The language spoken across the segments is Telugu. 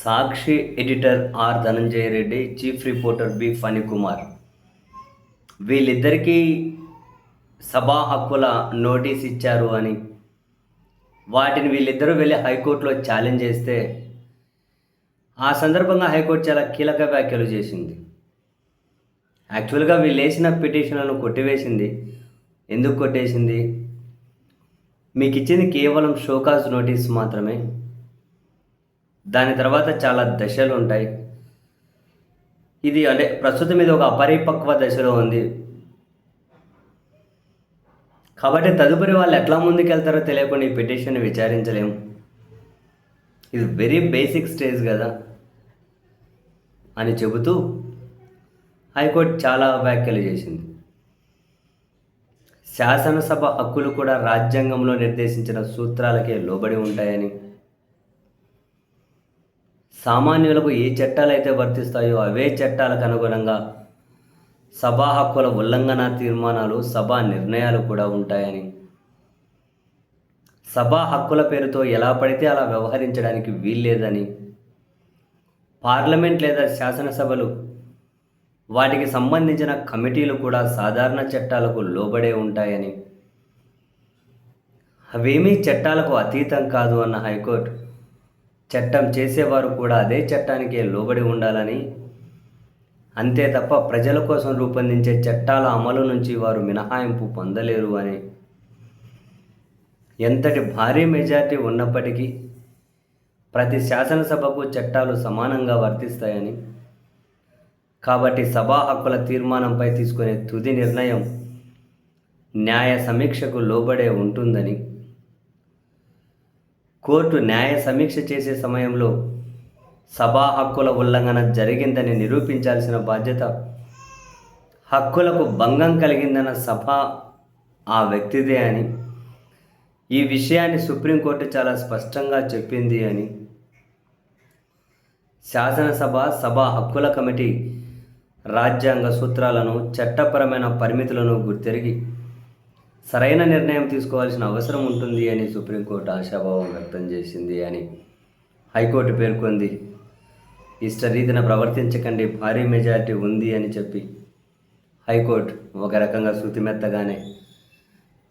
సాక్షి editor R Dhananjaya Reddy, chief reporter B Phanikumar వీళ్ళిద్దరికీ సభా హక్కుల నోటీస్ ఇచ్చారు అని వాటిని వీళ్ళిద్దరూ వెళ్ళి హైకోర్టులో ఛాలెంజ్ చేస్తే ఆ సందర్భంగా హైకోర్టు చాలా కీలక వ్యాఖ్యలు చేసింది. యాక్చువల్గా వీళ్ళు వేసిన పిటిషన్లను కొట్టివేసింది. ఎందుకు కొట్టేసింది? మీకు ఇచ్చింది కేవలం షోకాజ్ నోటీస్ మాత్రమే. దాని తర్వాత చాలా దశలు ఉంటాయి. ఇది ప్రస్తుతం ఇది ఒక అపరిపక్వ దశలో ఉంది. కాబట్టి తదుపరి వాళ్ళు ఎట్లా ముందుకెళ్తారో తెలియకుండా ఈ పిటిషన్ విచారించలేము. ఇది వెరీ బేసిక్ స్టేజ్ కదా అని చెబుతూ హైకోర్టు చాలా వ్యాఖ్యలు చేసింది. శాసనసభ హక్కులు కూడా రాజ్యాంగంలో నిర్దేశించిన సూత్రాలకే లోబడి ఉంటాయని, సామాన్యులకు ఏ చట్టాలు అయితే వర్తిస్తాయో అవే చట్టాలకు అనుగుణంగా సభా హక్కుల ఉల్లంఘన తీర్మానాలు, సభా నిర్ణయాలు కూడా ఉంటాయని, సభా హక్కుల పేరుతో ఎలా పడితే అలా వ్యవహరించడానికి వీల్లేదని, పార్లమెంట్ లేదా శాసనసభలు వాటికి సంబంధించిన కమిటీలు కూడా సాధారణ చట్టాలకు లోబడే ఉంటాయని, అవేమీ చట్టాలకు అతీతం కాదు అన్న హైకోర్టు చట్టం చేసేవారు కూడా అదే చట్టానికే లోబడి ఉండాలని, అంతే తప్ప ప్రజల కోసం రూపొందించే చట్టాల అమలు నుంచి వారు మినహాయింపు పొందలేరు అని, ఎంతటి భారీ మెజారిటీ ఉన్నప్పటికీ ప్రతి శాసనసభకు చట్టాలు సమానంగా వర్తిస్తాయని, కాబట్టి సభా హక్కుల తీర్మానంపై తీసుకునే తుది నిర్ణయం న్యాయ సమీక్షకు లోబడే ఉంటుందని, కోర్టు న్యాయ సమీక్ష చేసే సమయంలో సభా హక్కుల ఉల్లంఘన జరిగిందని నిరూపించాల్సిన బాధ్యత, హక్కులకు భంగం కలిగిందన్న సభ ఆ వ్యక్తిదే అని, ఈ విషయాన్ని సుప్రీంకోర్టు చాలా స్పష్టంగా చెప్పింది అని, శాసనసభ సభా హక్కుల కమిటీ రాజ్యాంగ సూత్రాలను, చట్టపరమైన పరిమితులను గుర్తెరిగి సరైన నిర్ణయం తీసుకోవాల్సిన అవసరం ఉంటుంది అని సుప్రీంకోర్టు ఆశాభావం వ్యక్తం చేసింది అని హైకోర్టు పేర్కొంది. ఇష్టరీతిన ప్రవర్తించకండి, భారీ మెజారిటీ ఉంది అని చెప్పి హైకోర్టు ఒక రకంగా శృతిమెత్తగానే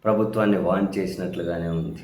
ప్రభుత్వాన్ని వార్న్ చేసినట్లుగానే ఉంది.